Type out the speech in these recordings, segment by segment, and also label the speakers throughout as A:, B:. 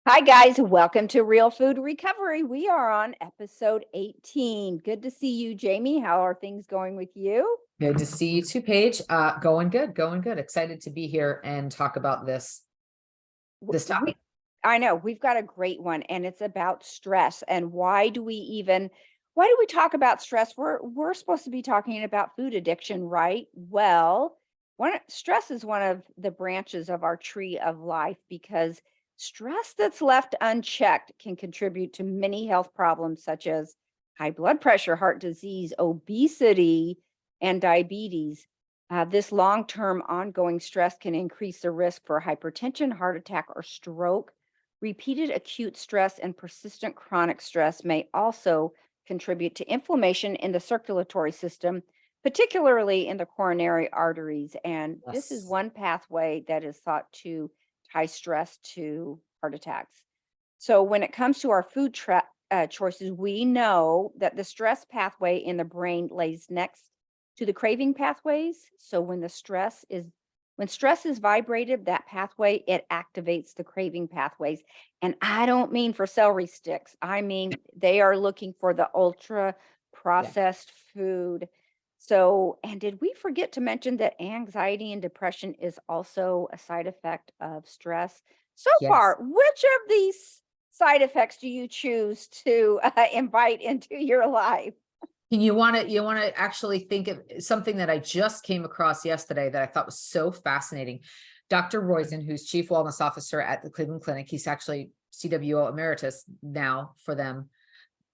A: Hi, guys. Welcome to Real Food Recovery. We are on episode 18. Good to see you, Jamie. How are things going with you?
B: Good to see you too, Paige. Going good, going good. Excited to be here and talk about this topic.
A: I know we've got a great one, and it's about stress. And why do we talk about stress? We're supposed to be talking about food addiction, right? Well, stress is one of the branches of our tree of life because stress that's left unchecked can contribute to many health problems such as high blood pressure, heart disease, obesity, and diabetes. This long term ongoing stress can increase the risk for hypertension, heart attack, or stroke. Repeated acute stress and persistent chronic stress may also contribute to inflammation in the circulatory system, particularly in the coronary arteries. And this is
B: Yes.
A: one pathway that is thought to tie stress to heart attacks. So, when it comes to our choices, we know that the stress pathway in the brain lays next to the craving pathways. So, when stress is vibrated, that pathway it activates the craving pathways. And I don't mean for celery sticks. I mean they are looking for the ultra
B: Yeah.
A: processed food. So, and did we forget to mention that anxiety and depression is also a side effect of stress? So
B: Yes.
A: far, which of these side effects do you choose to invite into your life?
B: And you want to actually think of something that I just came across yesterday that I thought was so fascinating. Dr. Roizen, who's Chief Wellness Officer at the Cleveland Clinic, he's actually CWO emeritus now for them.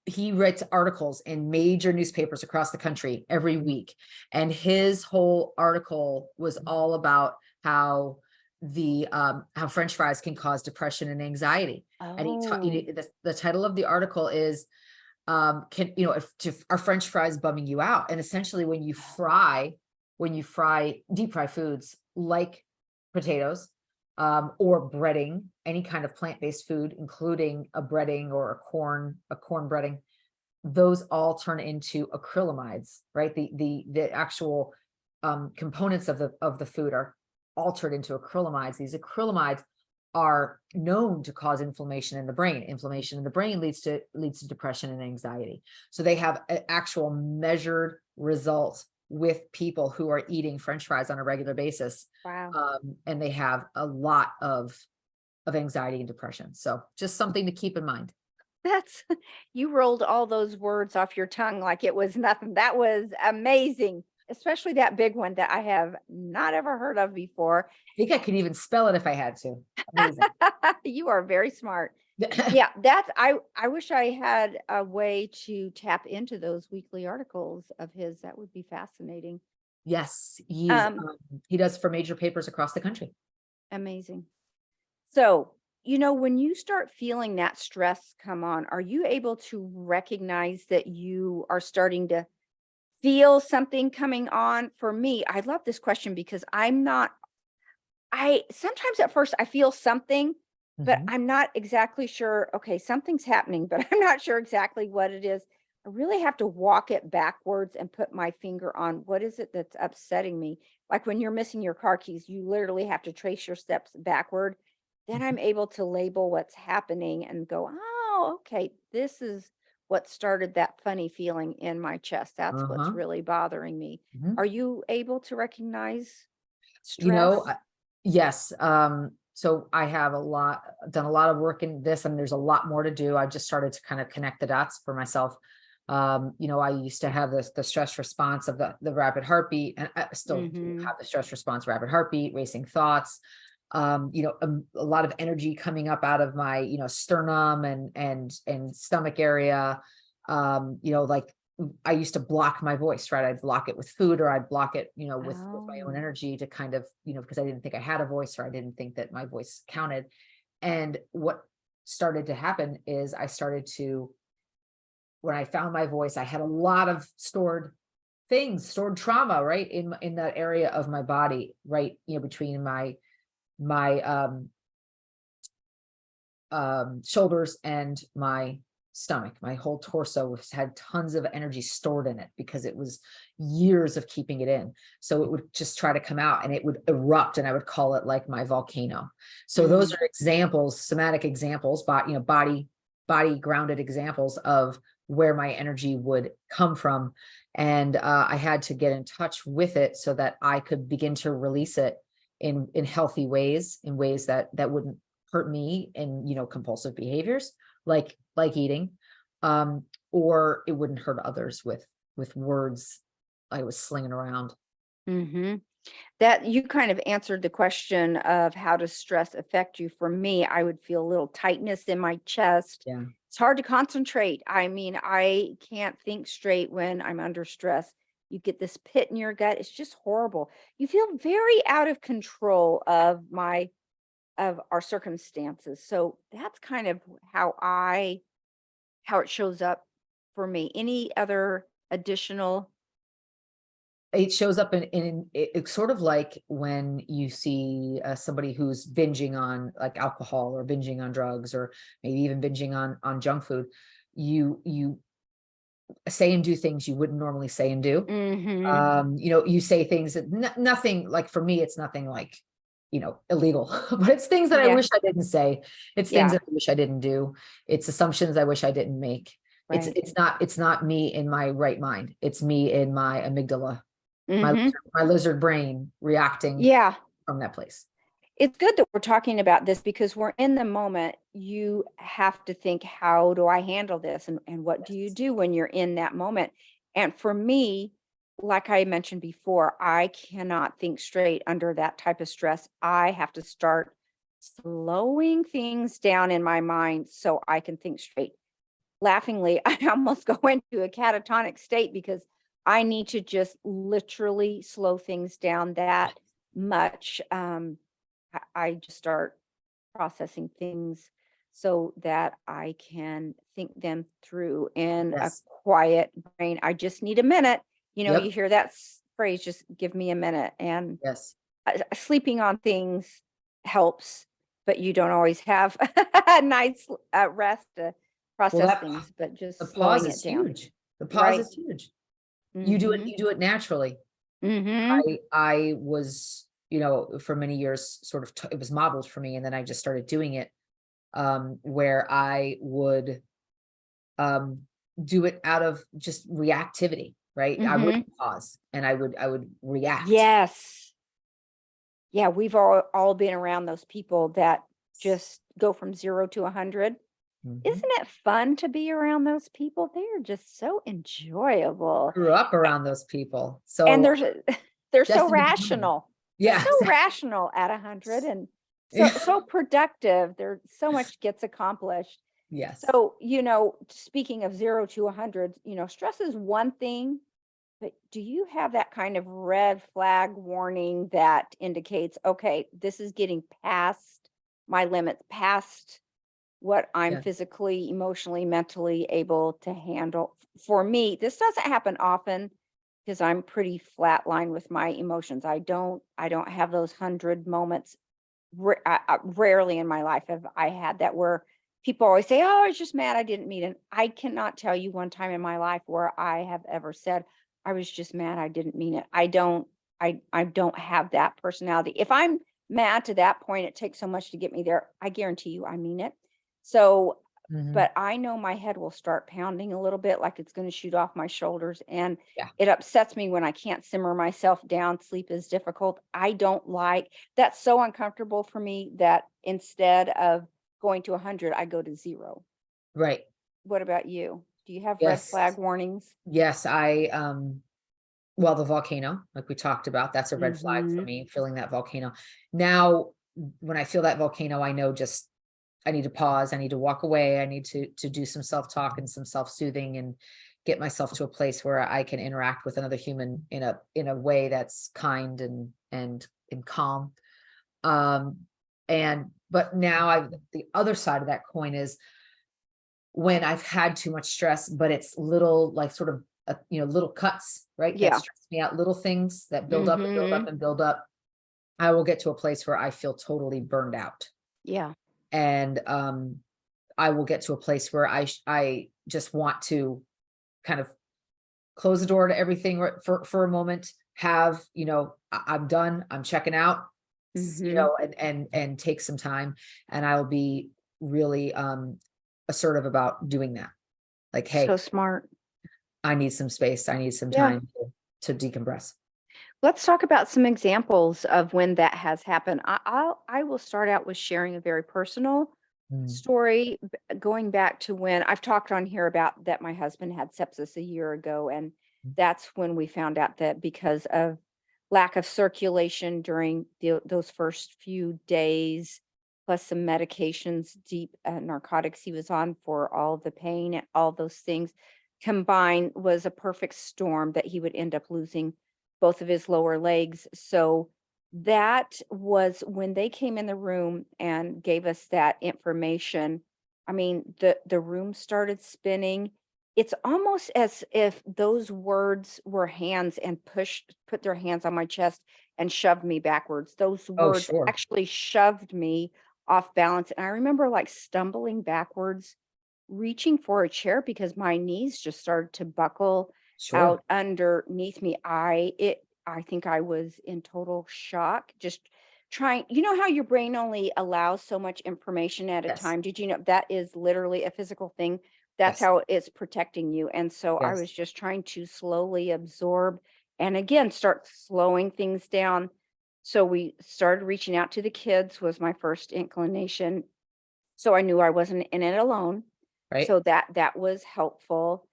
B: He writes articles in major newspapers across the country every week. And his whole article was all about how French fries can cause depression and anxiety. And
A: Oh,
B: the title of the article is can if are French fries bumming you out? And essentially when you fry deep fry foods like potatoes, or breading, any kind of plant-based food, including a breading or a corn breading, those all turn into acrylamides, right? The actual components of the food are altered into acrylamides. These acrylamides are known to cause inflammation in the brain. Inflammation in the brain leads to depression and anxiety. So they have an actual measured result with people who are eating French fries on a regular basis,
A: wow.
B: and they have a lot of anxiety and depression. So just something to keep in mind.
A: That's you rolled all those words off your tongue like it was nothing. That was amazing, especially that big one that I have not ever heard of before.
B: I think I could even spell it if I had to. Amazing.
A: You are very smart. Yeah, I wish I had a way to tap into those weekly articles of his. That would be fascinating.
B: Yes,
A: Um,
B: he does for major papers across the country.
A: Amazing. So, when you start feeling that stress come on, are you able to recognize that you are starting to feel something coming on? For me, I love this question because I sometimes at first I feel something, but
B: Mhm.
A: I'm not exactly sure. Okay, something's happening, but I'm not sure exactly what it is. I really have to walk it backwards and put my finger on what is it that's upsetting me. Like when you're missing your car keys, you literally have to trace your steps backward. Then
B: Mhm.
A: I'm able to label what's happening and go, oh, okay, this is what started that funny feeling in my chest. That's what's
B: Uh-huh.
A: really bothering me.
B: Mhm.
A: Are you able to recognize
B: You know,
A: stress?
B: yes. So I have done a lot of work in this, and there's a lot more to do. I just started to kind of connect the dots for myself. I used to have the stress response of the rapid heartbeat, and I still do
A: Mhm.
B: have the stress response, rapid heartbeat, racing thoughts, a lot of energy coming up out of my, sternum and stomach area. Like I used to block my voice, right? I'd block it with food, or I'd block it, with my own
A: Oh.
B: energy to kind of, because I didn't think I had a voice, or I didn't think that my voice counted. And what started to happen is when I found my voice, I had a lot of stored trauma, right? In that area of my body, right? Between my shoulders and my stomach. My whole torso had tons of energy stored in it because it was years of keeping it in. So it would just try to come out and it would erupt, and I would call it like my volcano. So those
A: Mm.
B: are examples, somatic examples, but body grounded examples of where my energy would come from. And I had to get in touch with it so that I could begin to release it in healthy ways, in ways that wouldn't hurt me in, compulsive behaviors like eating, or it wouldn't hurt others with words I was slinging around.
A: Hmm. That you kind of answered the question of how does stress affect you. For me, I would feel a little tightness in my chest.
B: Yeah.
A: It's hard to concentrate. I mean, I can't think straight when I'm under stress. You get this pit in your gut. It's just horrible. You feel very out of control of our circumstances. So that's kind of how it shows up for me. Any other additional?
B: It shows up it's sort of like when you see somebody who's binging on like alcohol or binging on drugs or maybe even binging on junk food. You say and do things you wouldn't normally say and do.
A: Mhm.
B: You say things that nothing, like for me, it's nothing like, illegal, but it's things that I
A: Yeah.
B: wish I didn't say. It's things
A: Yeah.
B: that I wish I didn't do. It's assumptions I wish I didn't make. It's
A: Right.
B: it's not me in my right mind. It's me in my amygdala,
A: Mhm.
B: my lizard brain reacting
A: Yeah.
B: from that place.
A: It's good that we're talking about this because we're in the moment. You have to think, how do I handle this? And what do you
B: Yes.
A: do when you're in that moment? And for me, like I mentioned before, I cannot think straight under that type of stress. I have to start slowing things down in my mind so I can think straight. Laughingly, I almost go into a catatonic state because I need to just literally slow things down that much. I just start processing things so that I can think them through in a
B: Yes.
A: quiet brain. I just need a minute. You
B: Yep.
A: hear that phrase, just give me a minute. And
B: Yes.
A: sleeping on things helps, but you don't always have a nice rest to
B: Well,
A: process things, but
B: the
A: just
B: pause
A: slowing
B: is
A: it down.
B: huge. The pause
A: Right.
B: is huge.
A: Mhm.
B: You do it naturally.
A: Mhm.
B: I was, for many years sort of it was modeled for me, and then I just started doing it, where I would um do it out of just reactivity, right? I
A: Mhm.
B: wouldn't pause and I would react.
A: Yes. Yeah, we've all been around those people that just go from 0 to 100.
B: Mhm.
A: Isn't it fun to be around those people? They are just so enjoyable.
B: Grew up around those people.
A: And
B: So
A: they're so
B: destined to become them.
A: rational. They're
B: Yeah,
A: so
B: exactly.
A: rational at 100 and
B: Yeah.
A: so productive. There so much gets accomplished.
B: Yes.
A: So, speaking of 0 to 100, stress is one thing, but do you have that kind of red flag warning that indicates, okay, this is getting past my limits, past what I'm
B: Yeah.
A: physically, emotionally, mentally able to handle? For me, this doesn't happen often because I'm pretty flatline with my emotions. I don't have those 100 moments. Rarely in my life have I had that where people always say, "Oh, I was just mad I didn't meet it." I cannot tell you one time in my life where I have ever said, "I was just mad I didn't mean it." I don't have that personality. If I'm mad to that point, it takes so much to get me there. I guarantee you I mean it. So,
B: Mhm.
A: but I know my head will start pounding a little bit like it's going to shoot off my shoulders, and
B: Yeah.
A: it upsets me when I can't simmer myself down. Sleep is difficult. I don't like that's so uncomfortable for me that instead of going to 100, I go to 0.
B: Right.
A: What about you? Do you have red
B: Yes.
A: flag warnings?
B: Yes, well, the volcano, like we talked about, that's a red flag for
A: Mhm.
B: me, feeling that volcano. Now, when I feel that volcano, I know just I need to pause, I need to walk away, I need to do some self-talk and some self-soothing and get myself to a place where I can interact with another human in a way that's kind and calm. Um, but now the other side of that coin is when I've had too much stress, but it's little, like, sort of, little cuts, right? That
A: Yeah.
B: stress me out, little things that build up and build up
A: Mhm.
B: and build up. I will get to a place where I feel totally burned out.
A: Yeah.
B: And I will get to a place where I just want to kind of close the door to everything for a moment, have, I'm done, I'm checking out,
A: Hmm.
B: and take some time, and I'll be really assertive about doing that. Like,
A: So
B: hey,
A: smart.
B: I need some space, I need some
A: Yeah.
B: time to decompress.
A: Let's talk about some examples of when that has happened. I will start out with sharing a very personal
B: Mm,
A: story, going back to when I've talked on here about that my husband had sepsis a year ago, and
B: mm,
A: that's when we found out that because of lack of circulation during those first few days, plus some medications, deep narcotics he was on for all the pain and all those things combined was a perfect storm that he would end up losing both of his lower legs. So that was when they came in the room and gave us that information. I mean, the room started spinning. It's almost as if those words were hands and put their hands on my chest and shoved me backwards. Those
B: oh,
A: words
B: sure,
A: actually shoved me off balance. And I remember like stumbling backwards, reaching for a chair because my knees just started to buckle
B: sure,
A: out underneath me. I think I was in total shock, just trying, how your brain only allows so much information at a
B: yes,
A: time. Did you know that is literally a physical thing? That's
B: yes,
A: how it's protecting you. And so I
B: yes,
A: was just trying to slowly absorb and again start slowing things down. So we started reaching out to the kids was my first inclination. So I knew I wasn't in it alone.
B: right,
A: So that was helpful,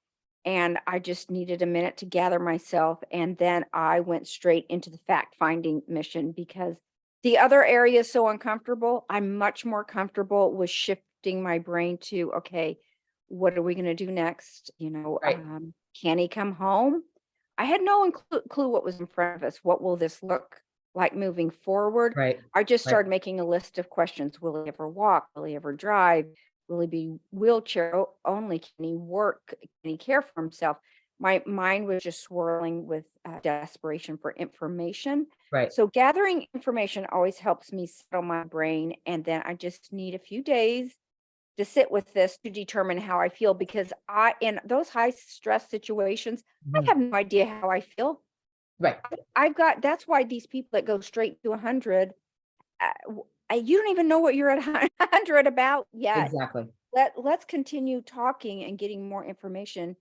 A: and I just needed a minute to gather myself, and then I went straight into the fact-finding mission because the other area is so uncomfortable. I'm much more comfortable with shifting my brain to, "Okay, what are we gonna do next?"
B: right,
A: "Can he come home?" I had no clue what was in front of us. What will this look like moving forward?
B: right,
A: I just
B: right,
A: started making a list of questions. Will he ever walk? Will he ever drive? Will he be wheelchair only? Can he work? Can he care for himself? My mind was just swirling with desperation for information.
B: right,
A: So gathering information always helps me settle my brain, and then I just need a few days to sit with this to determine how I feel because in those high stress situations, I
B: mhm,
A: have no idea how I feel.
B: right,
A: I've got that's why these people that go straight to 100, you don't even know what you're at 100 about yet.
B: exactly,
A: Let's continue talking and getting more information,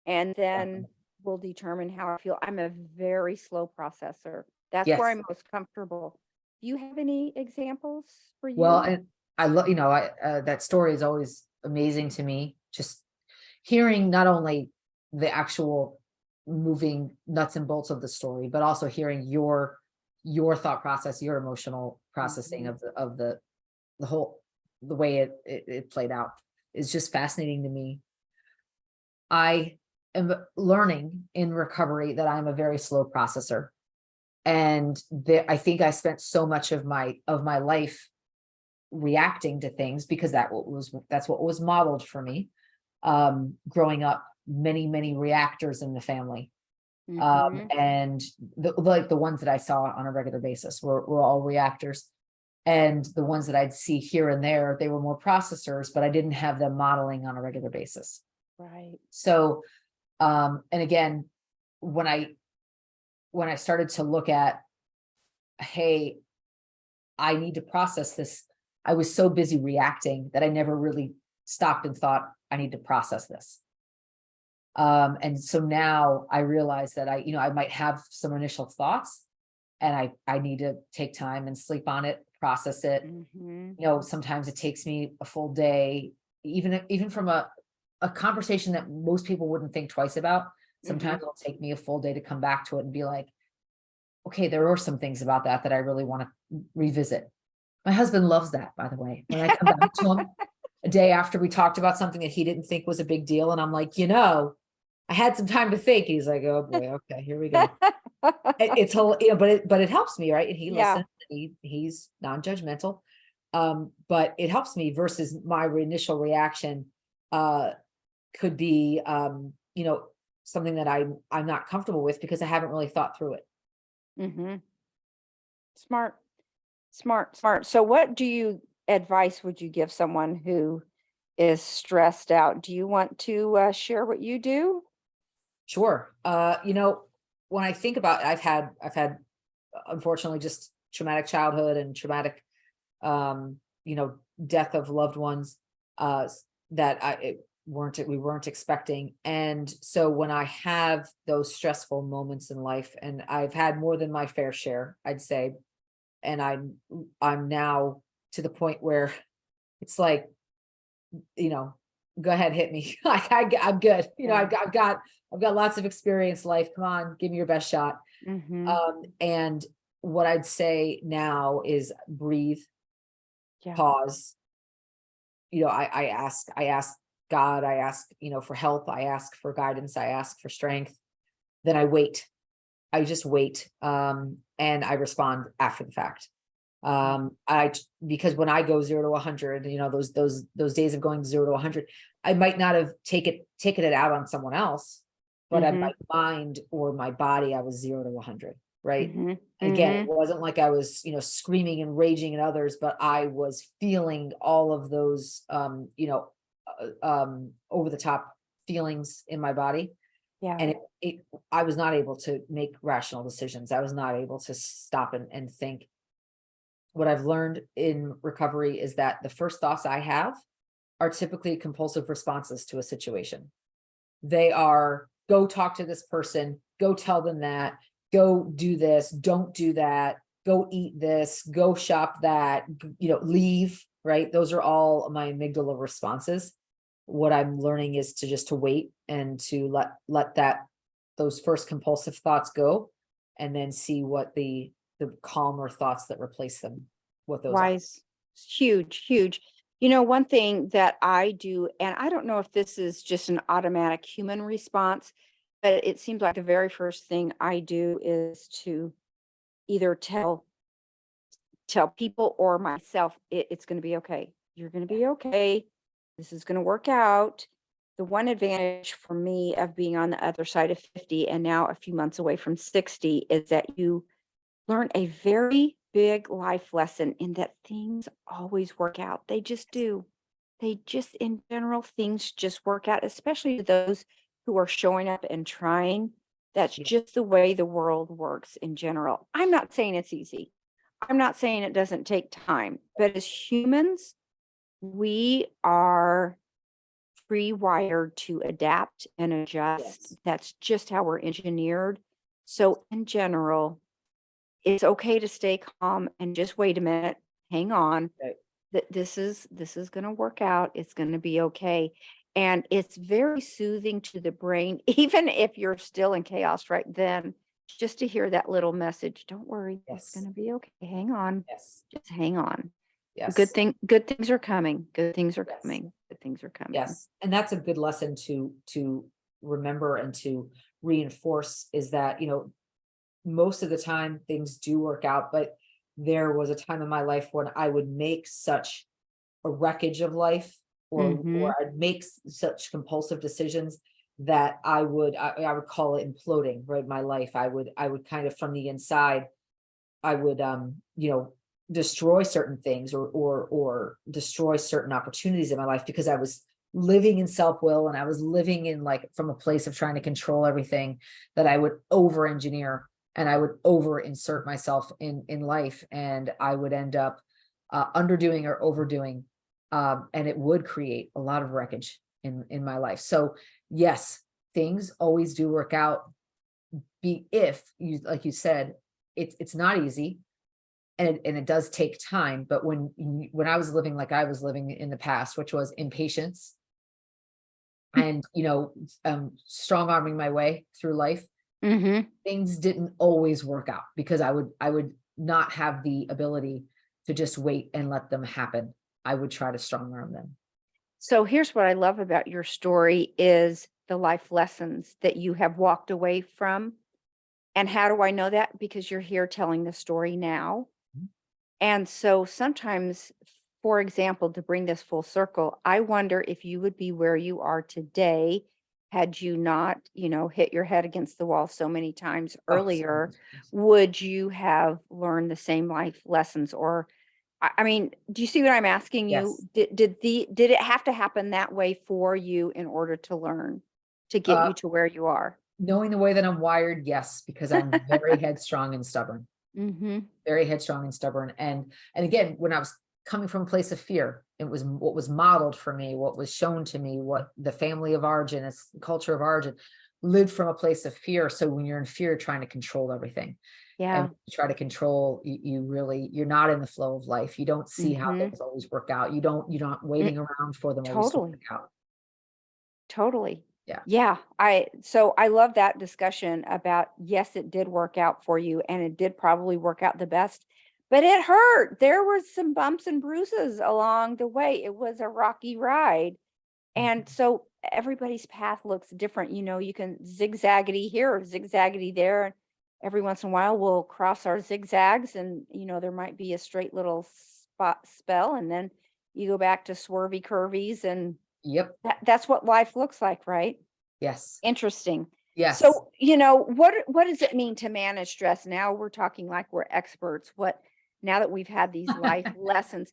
A: and then
B: exactly.
A: we'll determine how I feel. I'm a very slow processor. That's where
B: Yes.
A: I'm most comfortable. Do you have any examples for
B: Well,
A: you?
B: and I love, that story is always amazing to me. Just hearing not only the actual moving nuts and bolts of the story, but also hearing your thought process, your emotional processing
A: Mhm.
B: of the whole the way it played out is just fascinating to me. I am learning in recovery that I'm a very slow processor. And I think I spent so much of my life reacting to things because that's what was modeled for me. Growing up, many reactors in the family.
A: Mhm.
B: And like the ones that I saw on a regular basis were all reactors. And the ones that I'd see here and there, they were more processors, but I didn't have them modeling on a regular basis.
A: Right.
B: So, and again, when I when I started to look at, hey, I need to process this, I was so busy reacting that I never really stopped and thought, I need to process this. And so now I realize that I might have some initial thoughts and I need to take time and sleep on it, process it.
A: Mhm.
B: Sometimes it takes me a full day, even from a conversation that most people wouldn't think twice about. Sometimes
A: Mhm.
B: it'll take me a full day to come back to it and be like, okay, there are some things about that I really want to revisit. My husband loves that, by the way. When I come back to him a day after we talked about something that he didn't think was a big deal, and I'm like, I had some time to think. He's like, oh boy, okay, here we go. It's whole, but it helps me, right? And he
A: Yeah.
B: listens. He's non-judgmental. But it helps me versus my initial reaction uh could be something that I'm not comfortable with because I haven't really thought through it.
A: Mhm. Smart. Smart, smart. So what do you advice would you give someone who is stressed out. Do you want to share what you do?
B: Sure. When I think about it, I've had unfortunately just traumatic childhood and traumatic, um, you know, death of loved ones, that we weren't expecting. And so when I have those stressful moments in life, and I've had more than my fair share, I'd say, and I'm now to the point where it's like, you know, go ahead, hit me. I'm good.
A: Yeah.
B: I've got lots of experience life. Come on, give me your best shot.
A: Mm-hmm.
B: And what I'd say now is breathe,
A: Yeah.
B: pause. I ask God, I ask, for help. I ask for guidance. I ask for strength. Then I wait. I just wait. And I respond after the fact. Because when I go 0 to 100, those days of going 0 to 100, I might not have taken it out on someone else, but in
A: Mm-hmm.
B: my mind or my body, I was 0 to 100, right?
A: Mm-hmm.
B: And again, it
A: Mm-hmm.
B: wasn't like I was, screaming and raging at others, but I was feeling all of those, over the top feelings in my body.
A: Yeah.
B: And I was not able to make rational decisions. I was not able to stop and think. What I've learned in recovery is that the first thoughts I have are typically compulsive responses to a situation. They are, go talk to this person, go tell them that, go do this, don't do that, go eat this, go shop that, leave, right? Those are all my amygdala responses. What I'm learning is to wait and to let those first compulsive thoughts go, and then see what the calmer thoughts that replace them, what those are.
A: Wise. Huge, huge. One thing that I do, and I don't know if this is just an automatic human response, but it seems like the very first thing I do is to either tell people or myself, it's going to be okay. You're going to be okay. This is going to work out. The one advantage for me of being on the other side of 50 and now a few months away from 60 is that you learn a very big life lesson in that things always work out. They just do. They just, in general, things just work out, especially to those who are showing up and trying. That's
B: Yeah.
A: just the way the world works in general. I'm not saying it's easy. I'm not saying it doesn't take time, but as humans, we are pre-wired to adapt and adjust.
B: Yes.
A: That's just how we're engineered. So, in general, it's okay to stay calm and just wait a minute, hang on.
B: Right.
A: This is gonna work out. It's gonna be okay. And it's very soothing to the brain, even if you're still in chaos right then, just to hear that little message. Don't worry, it's
B: Yes.
A: gonna be okay. Hang on.
B: Yes.
A: Just hang on.
B: Yes.
A: Good things are coming. Good things are
B: Yes.
A: coming. Good things are coming.
B: Yes, and that's a good lesson to remember and to reinforce, is that, most of the time things do work out, but there was a time in my life when I would make such a wreckage of life, or
A: Mhm.
B: I'd make such compulsive decisions that I would call it imploding, right? My life, I would kind of from the inside, I would, destroy certain things, or destroy certain opportunities in my life, because I was living in self-will, and I was living in, like, from a place of trying to control everything, that I would over engineer, and I would over insert myself in life, and I would end up underdoing or overdoing, and it would create a lot of wreckage in my life. So yes, things always do work out, if you, like you said, it's not easy, and it does take time. But when I was living like I was living in the past, which was impatience, and strong arming my way through life,
A: Mhm.
B: things didn't always work out, because I would not have the ability to just wait and let them happen. I would try to strong arm them.
A: So here's what I love about your story is the life lessons that you have walked away from. And how do I know that? Because you're here telling the story now.
B: Mhm.
A: And so sometimes, for example, to bring this full circle, I wonder if you would be where you are today had you not, hit your head against the wall so many times
B: Oh, so
A: earlier.
B: much.
A: Would you have learned the same life lessons or I mean, do you see what I'm asking you?
B: Yes.
A: Did it have to happen that way for you in order to learn, to get
B: Uh,
A: you to where you are?
B: Knowing the way that I'm wired, yes, because I'm very headstrong and stubborn.
A: Mhm.
B: Very headstrong and stubborn. And again, when I was coming from a place of fear, it was what was modeled for me, what was shown to me, what the family of origin, its culture of origin, lived from a place of fear. So when you're in fear, you're trying to control everything. And
A: Yeah.
B: when you try to control, you really, you're not in the flow of life. You don't see how
A: Mhm.
B: things always work out. You're not
A: Mm,
B: waiting around for them always to
A: totally.
B: work out.
A: Totally.
B: Yeah.
A: Yeah, I love that discussion about, yes, it did work out for you and it did probably work out the best, but it hurt. There were some bumps and bruises along the way. It was a rocky ride. And
B: Mhm.
A: so everybody's path looks different. You can zigzaggedy here or zigzaggedy there. And every once in a while we'll cross our zigzags and there might be a straight little spell and then you go back to swervy curvies and
B: Yep.
A: that's what life looks like, right?
B: Yes.
A: Interesting.
B: Yes.
A: So, what does it mean to manage stress? Now we're talking like we're experts. Now that we've had these life lessons,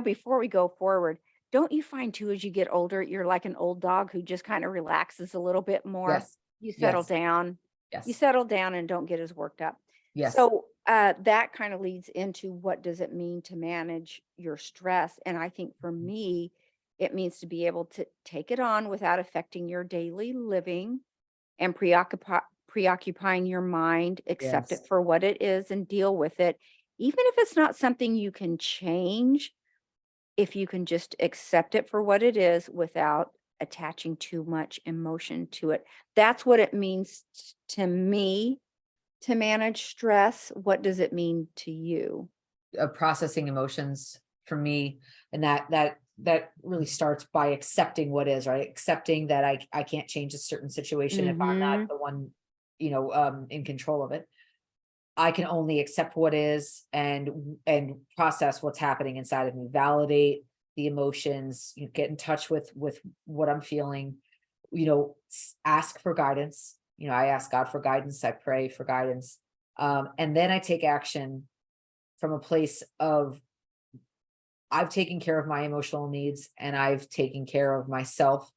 A: before we go forward, don't you find too as you get older, you're like an old dog who just kind of relaxes a little bit more?
B: Yes.
A: You settle
B: Yes.
A: down. You
B: Yes.
A: settle down and don't get as worked up.
B: Yes.
A: So, that kind of leads into what does it mean to manage your stress? And I think for me, it means to be able to take it on without affecting your daily living and preoccupying your mind, accept
B: Yes.
A: it for what it is and deal with it. Even if it's not something you can change, if you can just accept it for what it is without attaching too much emotion to it. That's what it means to me to manage stress. What does it mean to you?
B: Processing emotions for me, and that really starts by accepting what is, right? Accepting that I can't change a certain situation if I'm not
A: Mhm.
B: the one, in control of it. I can only accept what is and process what's happening inside of me, validate the emotions, get in touch with what I'm feeling, ask for guidance. I ask God for guidance, I pray for guidance. And then I take action from a place of I've taken care of my emotional needs and I've taken care of myself.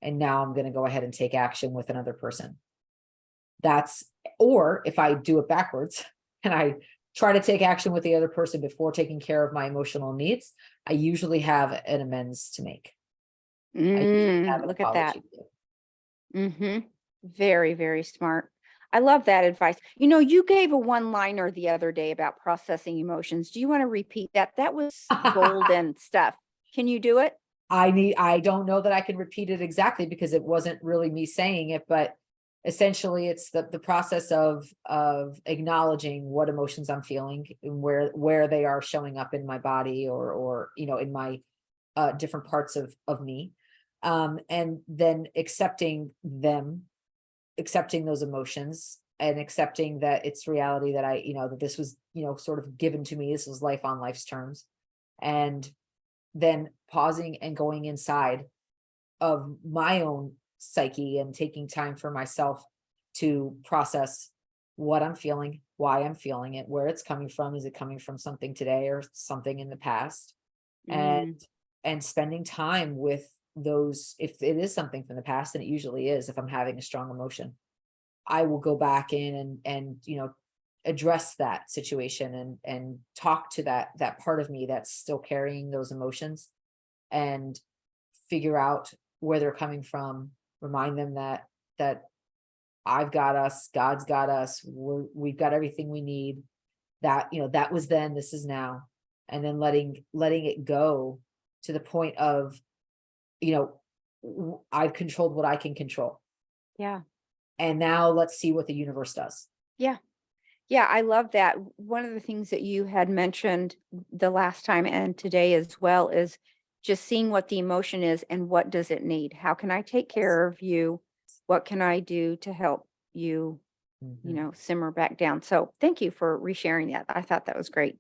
B: And now I'm going to go ahead and take action with another person. That's, or if I do it backwards and I try to take action with the other person before taking care of my emotional needs, I usually have an amends to make. I usually have an
A: Look at that.
B: apology to.
A: Mhm. Very, very smart. I love that advice. You gave a one-liner the other day about processing emotions. Do you wanna repeat that? That was golden stuff. Can you do it?
B: I don't know that I can repeat it exactly because it wasn't really me saying it, but essentially it's the process of acknowledging what emotions I'm feeling and where they are showing up in my body or in my different parts of me. And then accepting them, accepting those emotions and accepting that it's reality that that this was, sort of given to me. This was life on life's terms. And then pausing and going inside of my own psyche and taking time for myself to process what I'm feeling, why I'm feeling it, where it's coming from. Is it coming from something today or something in the past? And
A: Mm,
B: spending time with those, if it is something from the past, and it usually is, if I'm having a strong emotion, I will go back in and address that situation and talk to that part of me that's still carrying those emotions and figure out where they're coming from, remind them that I've got us, God's got us, we've got everything we need. That, that was then, this is now. And then letting it go to the point of, I've controlled what I can control.
A: yeah.
B: And now let's see what the universe does.
A: Yeah. Yeah, I love that. One of the things that you had mentioned the last time and today as well is just seeing what the emotion is and what does it need? How can I take
B: Yes.
A: care of you? What can I do to help you
B: Mhm.
A: simmer back down. So thank you for resharing that. I thought that was great.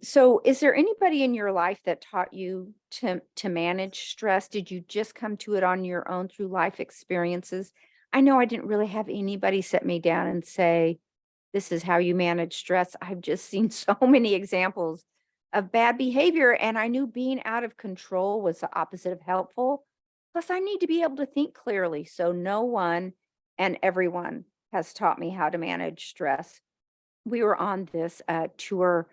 A: So is there anybody in your life that taught you to manage stress? Did you just come to it on your own through life experiences? I know I didn't really have anybody sit me down and say, this is how you manage stress. I've just seen so many examples of bad behavior. And I knew being out of control was the opposite of helpful. Plus, I need to be able to think clearly. So, no one and everyone has taught me how to manage stress. We were on this tour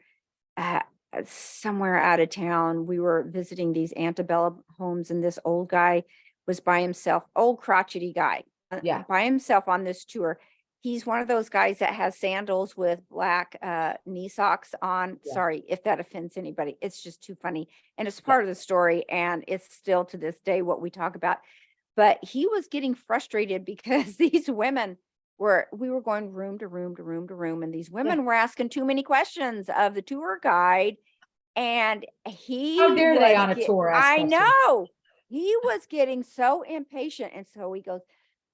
A: uh, somewhere out of town. We were visiting these antebellum homes, and this old guy was by himself, old crotchety guy,
B: Yeah.
A: by himself on this tour. He's one of those guys that has sandals with black knee socks on.
B: Yeah.
A: Sorry if that offends anybody. It's just too funny. And it's
B: Yeah.
A: part of the story. And it's still to this day what we talk about. But he was getting frustrated because these women we were going room to room to room to room, and these
B: Yeah.
A: women were asking too many questions of the tour guide, and
B: How
A: he
B: dare they
A: was
B: on a tour ask
A: I
B: questions?
A: know, he was getting so impatient, and so he goes,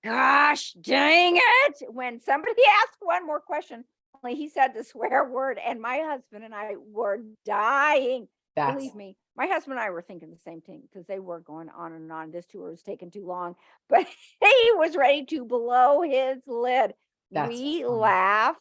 A: "Gosh dang it." When somebody asked one more question, only he said the swear word, and my husband and I were dying.
B: That's
A: Believe me, my husband and I were thinking the same thing because they were going on and on. This tour was taking too long, but he was ready to blow his lid.
B: that's
A: We
B: funny.
A: laugh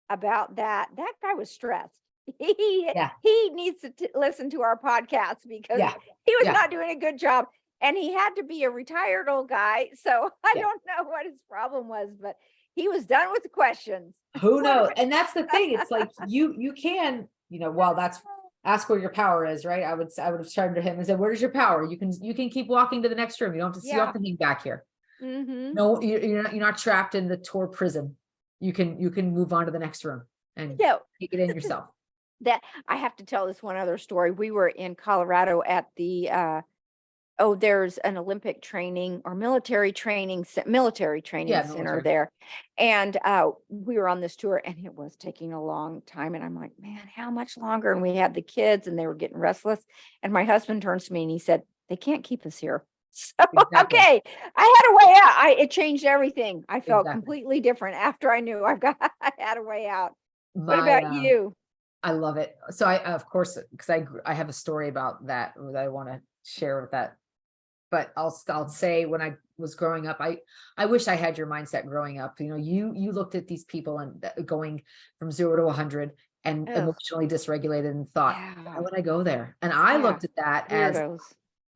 A: about that. That guy was stressed. He
B: Yeah.
A: he needs to listen to our podcast because
B: Yeah.
A: he was
B: Yeah.
A: not doing a good job. And he had to be a retired old guy. So I
B: Yeah.
A: don't know what his problem was, but he was done with the questions.
B: Who
A: What
B: knows?
A: about
B: And that's the thing. It's like you can, well, that's ask where your power is, right? I would have turned to him and said, "Where's your power? You can keep walking to the next room. You don't
A: yeah.
B: have to hang back here.
A: Mhm.
B: No, you're not trapped in the tour prison. You can move on to the next room and
A: Yeah.
B: take it in yourself."
A: That I have to tell this one other story. We were in Colorado at the there's an Olympic training or military training
B: Yeah,
A: center
B: military.
A: there. And we were on this tour and it was taking a long time. And I'm like, man, how much longer? And we had the kids and they were getting restless. And my husband turns to me and he said, they can't keep us here. So
B: Exactly.
A: okay, I had a way out. It changed everything. I felt
B: Exactly.
A: completely different after I knew I had a way out. What
B: My
A: about you?
B: I love it. So I, of course, because I have a story about that I want to share with that. But I'll say when I was growing up, I wish I had your mindset growing up. You looked at these people and going from 0 to 100 and
A: Oh,
B: emotionally dysregulated and thought, why
A: yeah.
B: would I go there? And I
A: Yeah.
B: looked at that as
A: Weirdos.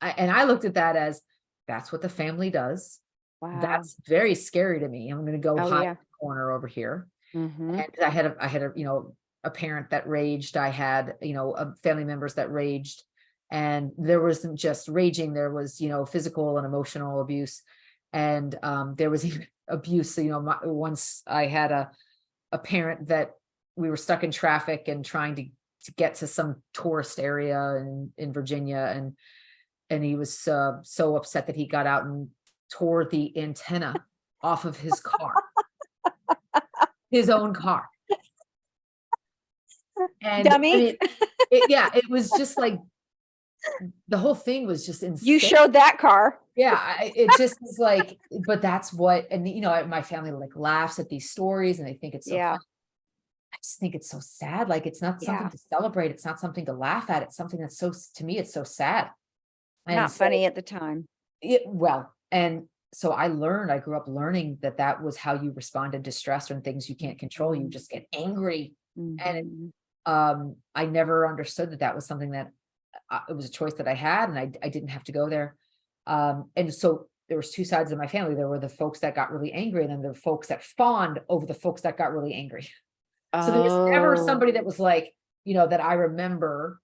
B: I looked at that as that's what the family does.
A: Wow.
B: That's very scary to me. I'm going to go
A: Oh,
B: hide in
A: yeah.
B: the corner over here.
A: Mhm.
B: And I had a parent that raged. I had, family members that raged. And there wasn't just raging, there was, physical and emotional abuse. And there was even abuse. Once I had a parent that we were stuck in traffic and trying to get to some tourist area in Virginia. And he was so upset that he got out and tore the antenna off of his own car. And I
A: Dummy.
B: mean, it was just like the whole thing was just
A: You
B: insane.
A: showed that car.
B: Yeah, it just was like, but that's what, and my family like laughs at these stories and they think it's so
A: Yeah.
B: funny. I just think it's so sad. Like it's not something
A: Yeah.
B: to celebrate. It's not something to laugh at. It's something that's to me, it's so sad. And
A: Not
B: so
A: funny at the time.
B: and so I grew up learning that was how you responded to stress and things you can't control. You just get angry. And
A: Mhm.
B: I never understood that was something that it was a choice that I had, and I didn't have to go there. And so there was two sides of my family. There were the folks that got really angry, and then there were folks that fawned over the folks that got really angry. So there was never
A: Oh.
B: somebody that was like, that I remember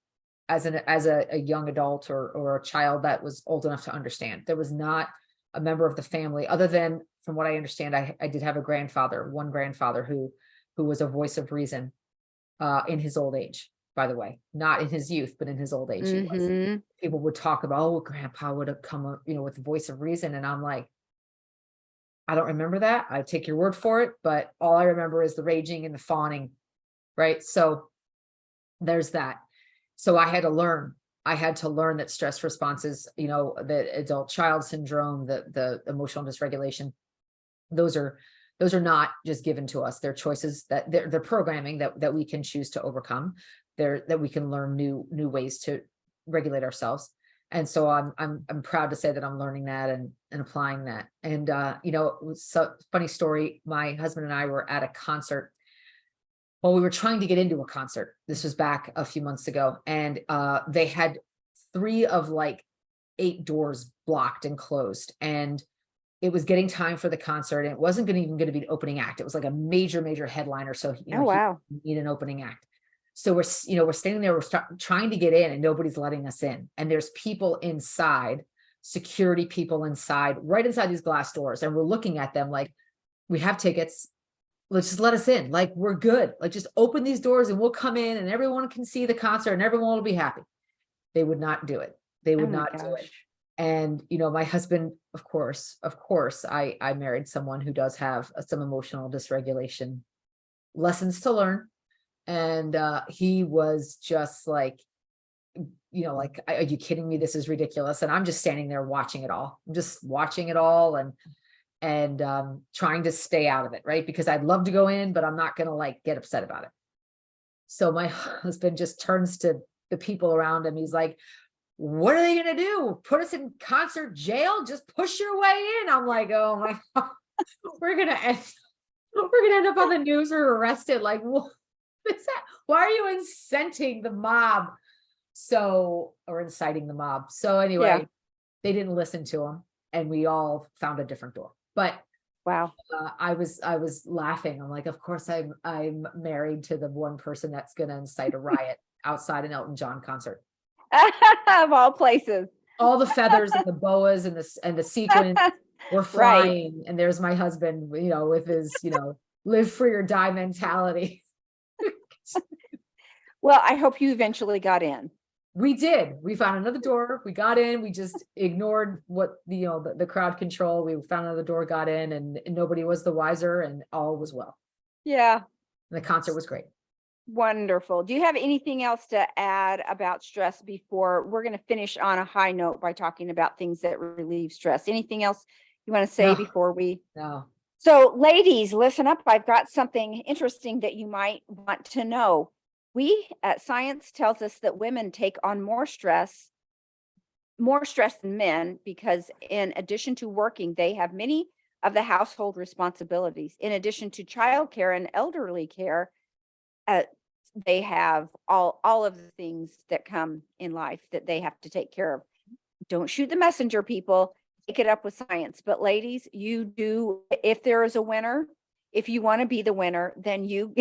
B: as a young adult or a child that was old enough to understand. There was not a member of the family, other than from what I understand, I did have one grandfather who was a voice of reason in his old age, by the way, not in his youth, but in his old age, he was.
A: Mhm.
B: People would talk about, oh, grandpa would have come up, with the voice of reason. And I'm like, I don't remember that. I take your word for it. But all I remember is the raging and the fawning. Right. So there's that. So I had to learn that stress responses, the adult child syndrome, the emotional dysregulation, those are not just given to us. They're choices that they're programming that we can choose to overcome. That we can learn new ways to regulate ourselves. And so I'm proud to say that I'm learning that and applying that. And it was so funny story. My husband and I were at a concert Well, we were trying to get into a concert. This was back a few months ago, and they had 3 of like 8 doors blocked and closed, and it was getting time for the concert, and it wasn't even going to be an opening act. It was like a major headliner, so
A: Oh,
B: he
A: wow.
B: need an opening act. So we're standing there, trying to get in, and nobody's letting us in, and there's people inside, security people inside, right inside these glass doors, and we're looking at them like, we have tickets, let's just let us in, like we're good, like just open these doors and we'll come in and everyone can see the concert and everyone will be happy. They would not do it. They
A: Oh
B: would
A: my
B: not do it.
A: gosh.
B: And my husband, of course, I married someone who does have some emotional dysregulation lessons to learn. And he was just like, like, are you kidding me? This is ridiculous. And I'm just standing there watching it all. I'm just watching it all and trying to stay out of it, right? Because I'd love to go in, but I'm not going to like get upset about it. So my husband just turns to the people around him. He's like, what are they going to do? Put us in concert jail? Just push your way in. I'm like, oh my God, we're going to end up on the news or arrested. Like, what is that? Why are you inciting the mob? Or inciting the mob. So anyway,
A: Yeah.
B: they didn't listen to him and we all found a different door. But
A: Wow.
B: I was laughing. I'm like, of course I'm married to the one person that's going to incite a riot outside an Elton John concert.
A: Of all places.
B: All the feathers and the boas and the sequins were
A: Right.
B: flying, and there's my husband, with his, live free or die mentality.
A: Well, I hope you eventually got in.
B: We did. We found another door. We got in. We just ignored what the crowd control. We found another door, got in, and nobody was the wiser, and all was well.
A: Yeah.
B: And the concert was great.
A: Wonderful. Do you have anything else to add about stress before we're going to finish on a high note by talking about things that relieve stress? Anything else you want to say
B: No.
A: before we?
B: No.
A: So, ladies, listen up. I've got something interesting that you might want to know. Science tells us that women take on more stress than men because, in addition to working, they have many of the household responsibilities. In addition to childcare and elderly care, uh, they have all of the things that come in life that they have to take care of. Don't shoot the messenger, people. Take it up with science. But ladies, you do, if there is a winner, if you want to be the winner, then you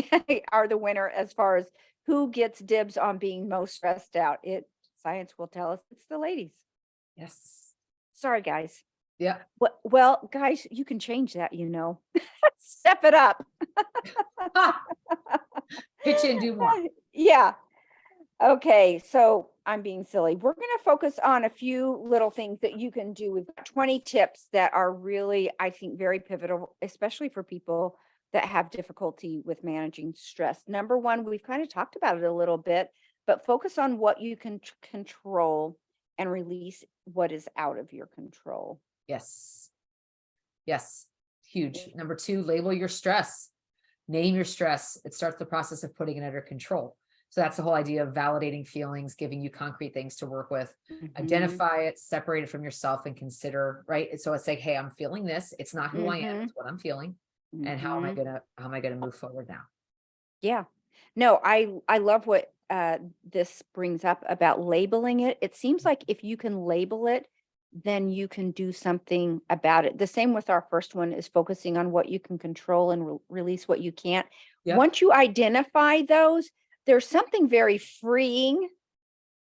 A: are the winner as far as who gets dibs on being most stressed out. Science will tell us it's the ladies.
B: Yes.
A: Sorry, guys.
B: Yeah.
A: Well, guys, you can change that, Step it up.
B: Pitch in, do more.
A: Yeah. Okay, so I'm being silly. We're going to focus on a few little things that you can do. We've got 20 tips that are really, I think, very pivotal, especially for people that have difficulty with managing stress. Number one, we've kind of talked about it a little bit, but focus on what you can control and release what is out of your control.
B: Yes. Yes. Huge. Number 2, label your stress. Name your stress. It starts the process of putting it under control. So that's the whole idea of validating feelings, giving you concrete things to work with. Identify it, separate it from yourself, and consider, right? So it's like, hey, I'm feeling this. It's not who I am, it's what I'm feeling. And how am I gonna move forward now?
A: Yeah. No, I love what this brings up about labeling it. It seems like if you can label it, then you can do something about it. The same with our first one is focusing on what you can control and release what you can't.
B: Yep.
A: Once you identify those, there's something very freeing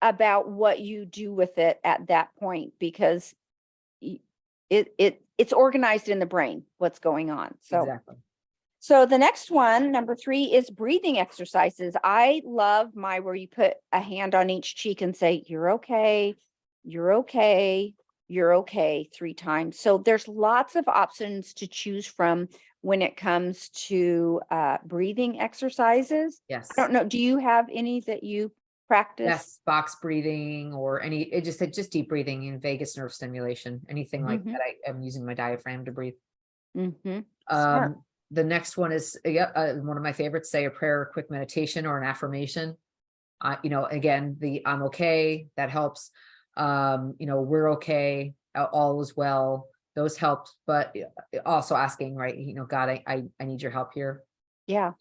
A: about what you do with it at that point, because it's organized in the brain, what's going on. So
B: Exactly.
A: So the next one, number 3, is breathing exercises. I love where you put a hand on each cheek and say, you're okay, you're okay, you're okay 3 times. So there's lots of options to choose from when it comes to breathing exercises.
B: Yes.
A: I don't know. Do you have any that you practice?
B: Yes. Box breathing or just deep breathing in vagus nerve stimulation, anything like that. I am using my diaphragm to breathe.
A: Smart.
B: The next one is one of my favorites, say a prayer, a quick meditation, or an affirmation. Again, I'm okay, that helps. We're okay, all is well, those help. But also asking, right, God, I need your help here.
A: Yeah.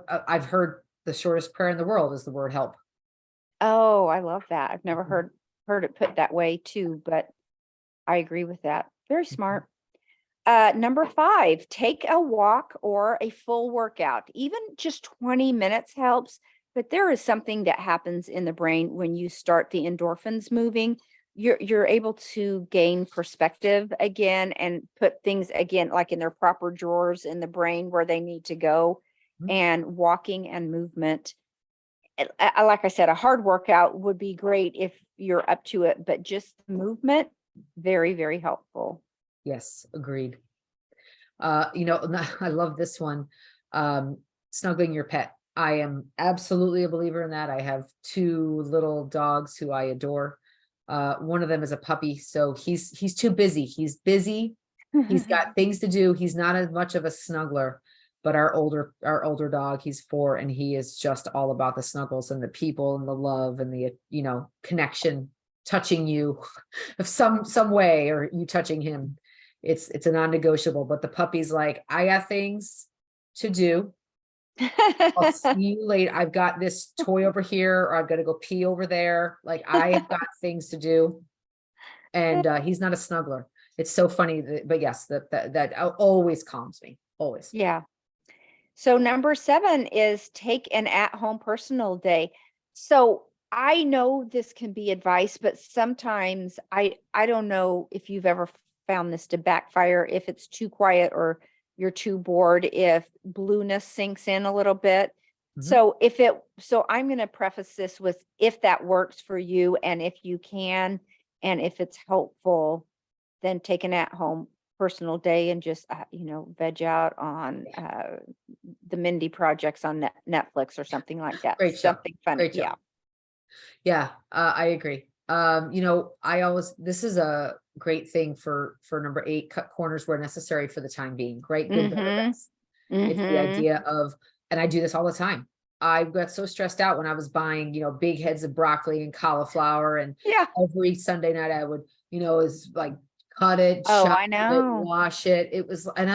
B: I've heard the shortest prayer in the world is the word help.
A: Oh, I love that. I've never
B: Mhm,
A: heard it put that way too, but I agree with that. Very
B: mhm,
A: smart. Number 5, take a walk or a full workout. Even just 20 minutes helps, but there is something that happens in the brain when you start the endorphins moving. You're able to gain perspective again and put things again like in their proper drawers in the brain where they need to go.
B: mhm.
A: And walking and movement, like I said, a hard workout would be great if you're up to it, but just movement, very, very helpful.
B: Yes, agreed. I love this one. Um, Snuggling your pet. I am absolutely a believer in that. I have two little dogs who I adore. One of them is a puppy, so he's too busy. He's busy. He's got things to do. He's not as much of a snuggler, but our older dog, he's 4, and he is just all about the snuggles and the people and the love and the connection, touching you of some way, or you touching him. It's a non-negotiable, but the puppy's like, I got things to do. I'll see you later. I've got this toy over here, or I've got to go pee over there. Like, I've got things to do. And he's not a snuggler. It's so funny, but yes, that always calms me. Always.
A: Yeah. So number 7 is take an at-home personal day. So I know this can be advice, but sometimes I don't know if you've ever found this to backfire if it's too quiet or you're too bored, if blueness sinks in a little bit.
B: Mhm.
A: So I'm going to preface this with if that works for you and if you can and if it's helpful, then take an at-home personal day and just veg out on the Mindy projects on Netflix or something like that.
B: Great show.
A: Something fun.
B: Great show.
A: Yeah.
B: Yeah, I agree. This is a great thing for number 8, cut corners where necessary for the time being. Right, good, better,
A: Mhm.
B: best. It's the
A: Mhm.
B: idea of, and I do this all the time. I got so stressed out when I was buying, big heads of broccoli and cauliflower, and
A: Yeah.
B: every Sunday night I would, is like cut it,
A: Oh,
B: chop
A: I
B: it,
A: know.
B: wash it. It was, and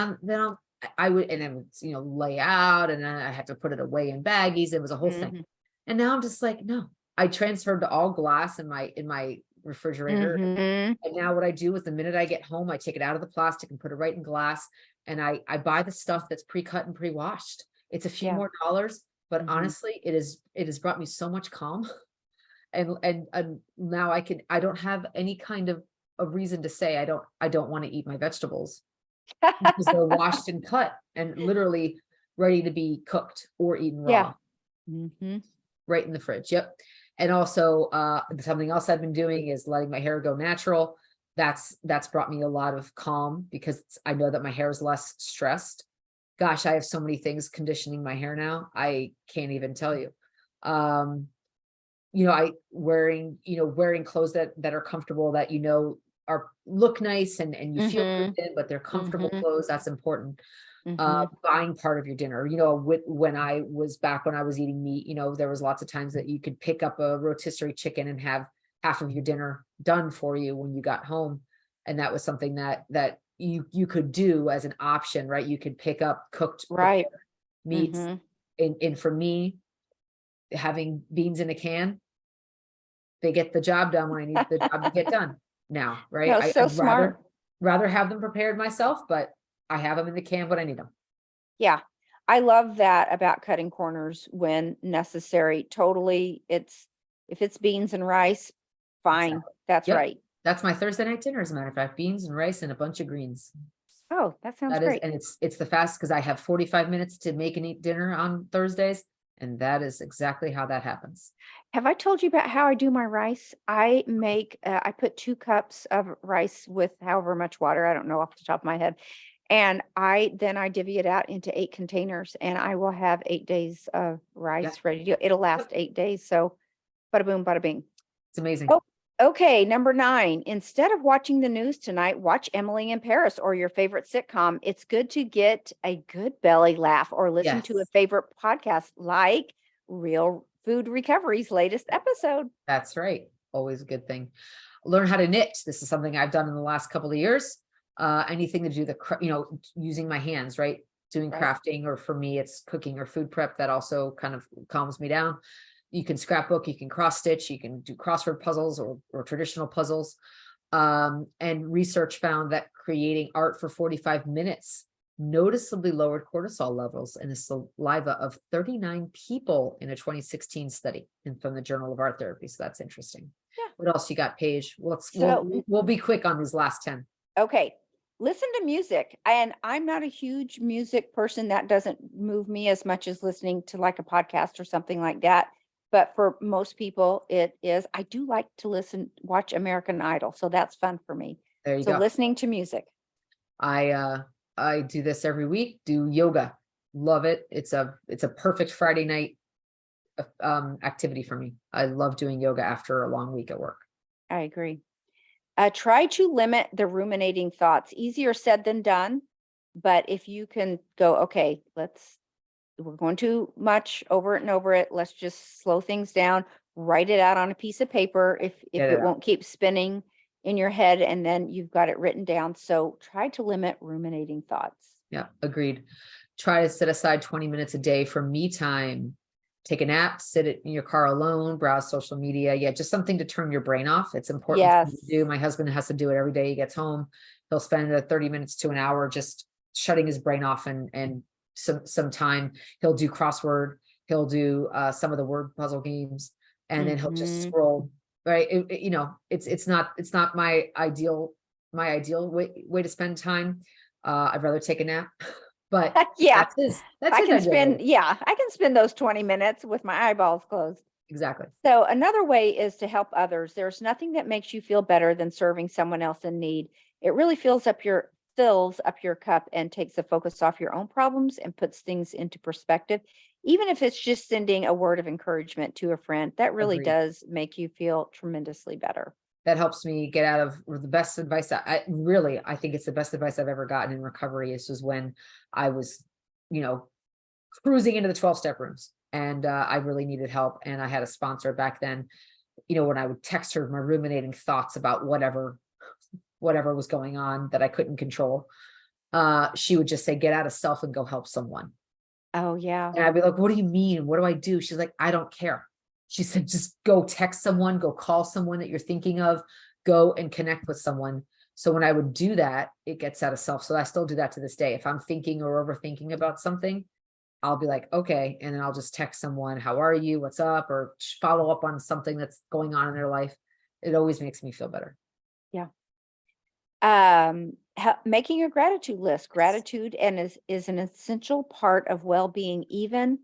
B: I would, and then lay out, and then I had to put it away in baggies. It was a whole thing.
A: Mhm.
B: And now I'm just like, no, I transferred to all glass in my refrigerator.
A: Mhm.
B: And now what I do is the minute I get home, I take it out of the plastic and put it right in glass. And I buy the stuff that's pre-cut and pre-washed. It's a few
A: Yeah.
B: more dollars, but
A: Mhm.
B: honestly, it has brought me so much calm. And now I don't have any kind of a reason to say I don't want to eat my vegetables because they're washed and cut and literally ready to be cooked or eaten
A: Yeah.
B: raw
A: Mhm.
B: right in the fridge. Yep. And also, something else I've been doing is letting my hair go natural. That's brought me a lot of calm because I know that my hair is less stressed. Gosh, I have so many things conditioning my hair now. I can't even tell you. Um, I wearing clothes that are comfortable, that are look nice and you feel good
A: Mhm.
B: in, but they're comfortable
A: Mhm.
B: clothes. That's important.
A: Mhm.
B: Buying part of your dinner. When I was eating meat, there was lots of times that you could pick up a rotisserie chicken and have half of your dinner done for you when you got home. And that was something that you could do as an option, right? You could pick up cooked,
A: Right.
B: prepared meats.
A: Mhm.
B: And for me, having beans in a can, they get the job done when I need the job to get done now, right?
A: No, so
B: I'd rather
A: smart.
B: rather have them prepared myself, but I have them in the can when I need them.
A: Yeah. I love that about cutting corners when necessary. Totally. If it's beans and rice, fine.
B: Exactly.
A: That's
B: Yep.
A: right.
B: That's my Thursday night dinner, as a matter of fact, beans and rice and a bunch of greens.
A: Oh, that sounds
B: That is,
A: great.
B: and it's the fast because I have 45 minutes to make and eat dinner on Thursdays, and that is exactly how that happens.
A: Have I told you about how I do my rice? I put 2 cups of rice with however much water, I don't know off the top of my head. And I divvy it out into 8 containers and I will have 8 days of
B: Yeah.
A: rice ready to go. It'll last
B: Yep.
A: 8 days. So bada boom, bada bing.
B: It's amazing.
A: Oh, okay. Number 9, instead of watching the news tonight, watch Emily in Paris or your favorite sitcom. It's good to get a good belly laugh or listen to a
B: Yes,
A: favorite podcast like Real Food Recovery's latest episode.
B: that's right. Always a good thing. Learn how to knit. This is something I've done in the last couple of years. Anything to do using my hands, right? doing
A: Right.
B: crafting, or for me, it's cooking or food prep. That also kind of calms me down. You can scrapbook, you can cross stitch, you can do crossword puzzles or traditional puzzles. And research found that creating art for 45 minutes noticeably lowered cortisol levels in the saliva of 39 people in a 2016 study and from the Journal of Art Therapy. So that's interesting.
A: Yeah.
B: What else you got, Paige?
A: So,
B: We'll be quick on these last 10.
A: okay. Listen to music. And I'm not a huge music person. That doesn't move me as much as listening to like a podcast or something like that. But for most people, it is. I do like to watch American Idol. So that's fun for me.
B: There you
A: So
B: go.
A: listening to music.
B: I do this every week, do yoga. Love it. It's a perfect Friday night activity for me. I love doing yoga after a long week at work.
A: I agree. Try to limit the ruminating thoughts. Easier said than done. But if you can go, okay, we're going too much over it and over it. Let's just slow things down, write it out on a piece of paper if
B: Get it
A: it
B: out.
A: won't keep spinning in your head, and then you've got it written down. So try to limit ruminating thoughts.
B: Yeah, agreed. Try to set aside 20 minutes a day for me time. Take a nap, sit in your car alone, browse social media. Yeah, just something to turn your brain off. It's important for me
A: Yes.
B: to do. My husband has to do it every day he gets home. He'll spend 30 minutes to an hour just shutting his brain off, and some time he'll do crossword, he'll do some of the word puzzle games, and then he'll just
A: Mhm.
B: scroll. Right. It's not my ideal way to spend time. I'd rather take a nap, but
A: Yeah.
B: that's his ideal way.
A: I can spend those 20 minutes with my eyeballs closed.
B: Exactly.
A: So another way is to help others. There's nothing that makes you feel better than serving someone else in need. It really fills up your cup and takes the focus off your own problems and puts things into perspective. Even if it's just sending a word of encouragement to a friend, that really
B: Agreed.
A: does make you feel tremendously better.
B: That helps me get out of the best advice. I think it's the best advice I've ever gotten in recovery. Is just when I was, you know, cruising into the 12-step rooms, and I really needed help. And I had a sponsor back then, when I would text her my ruminating thoughts about whatever was going on that I couldn't control, she would just say, get out of self and go help someone.
A: Oh, yeah.
B: And I'd be like, what do you mean? What do I do? She's like, I don't care. She said, just go text someone, go call someone that you're thinking of, go and connect with someone. So when I would do that, it gets out of self. So I still do that to this day. If I'm thinking or overthinking about something, I'll be like, okay. And then I'll just text someone, how are you? What's up? Or follow up on something that's going on in their life. It always makes me feel better.
A: Yeah. Making a gratitude list. Gratitude and is an essential part of well-being, even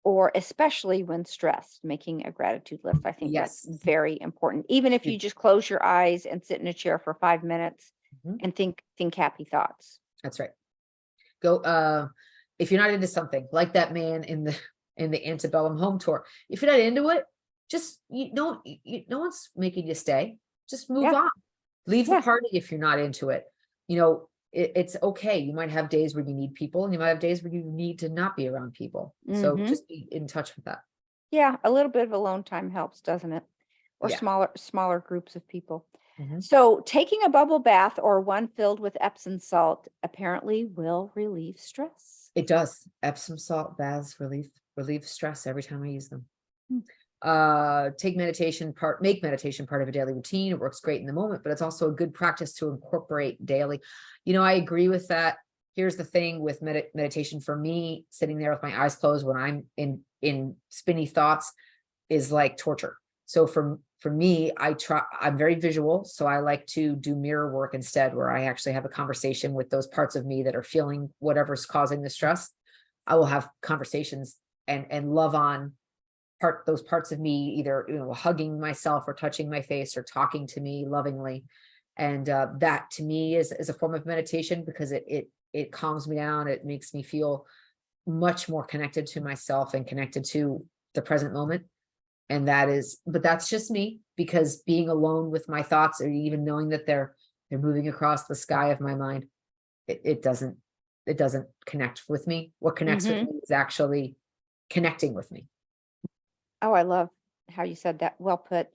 A: or especially when stressed. Making a gratitude list, I think that's
B: Yes.
A: very important. Even if you just close your eyes and sit in a chair for 5 minutes
B: Mhm.
A: and think happy thoughts.
B: That's right. Go, if you're not into something like that man in the antebellum home tour, if you're not into it, just, no one's making you stay. Just move
A: Yeah.
B: on. Leave the
A: Yeah.
B: party if you're not into it. It's okay. You might have days where you need people, and you might have days where you need to not be around people. So
A: Hmm.
B: just be in touch with that.
A: Yeah. A little bit of alone time helps, doesn't it? Or
B: Yeah.
A: smaller groups of people.
B: Mhm.
A: So taking a bubble bath or one filled with Epsom salt apparently will relieve stress.
B: It does. Epsom salt baths relieve stress every time I use them.
A: Hmm.
B: Make meditation part of a daily routine. It works great in the moment, but it's also a good practice to incorporate daily. I agree with that. Here's the thing with meditation for me, sitting there with my eyes closed when I'm in spinny thoughts is like torture. So for me, I'm very visual. So I like to do mirror work instead, where I actually have a conversation with those parts of me that are feeling whatever's causing the stress. I will have conversations and love on those parts of me, either hugging myself or touching my face or talking to me lovingly. And that to me is a form of meditation, because it calms me down. It makes me feel much more connected to myself and connected to the present moment. And but that's just me, because being alone with my thoughts, or even knowing that they're moving across the sky of my mind, it doesn't connect with me. What connects with
A: Hmm.
B: me is actually connecting with me.
A: Oh, I love how you said that. Well put.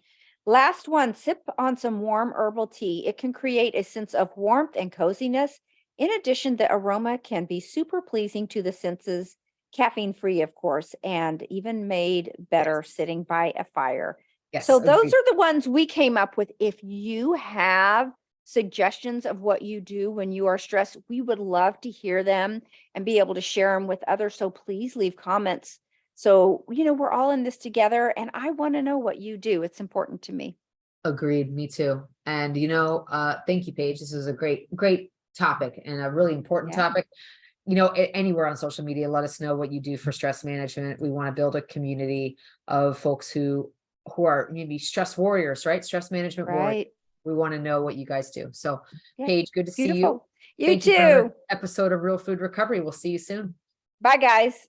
A: Last one, sip on some warm herbal tea. It can create a sense of warmth and coziness In addition, the aroma can be super pleasing to the senses, caffeine free, of course, and even made
B: Yes.
A: better sitting by a fire.
B: Yes,
A: So, those
B: agreed.
A: are the ones we came up with. If you have suggestions of what you do when you are stressed, we would love to hear them and be able to share them with others. So, please leave comments. So, we're all in this together, and I want to know what you do. It's important to me.
B: Agreed, me too. And thank you, Paige. This is a great topic and a really important
A: Yeah.
B: topic. Anywhere on social media, let us know what you do for stress management. We want to build a community of folks who are maybe stress warriors, right? Stress management warriors.
A: Right.
B: We want to know what you guys do. So,
A: Yeah.
B: Paige, good to see you.
A: Beautiful. You
B: Thank you for another
A: too.
B: episode of Real Food Recovery. We'll see you soon.
A: Bye, guys.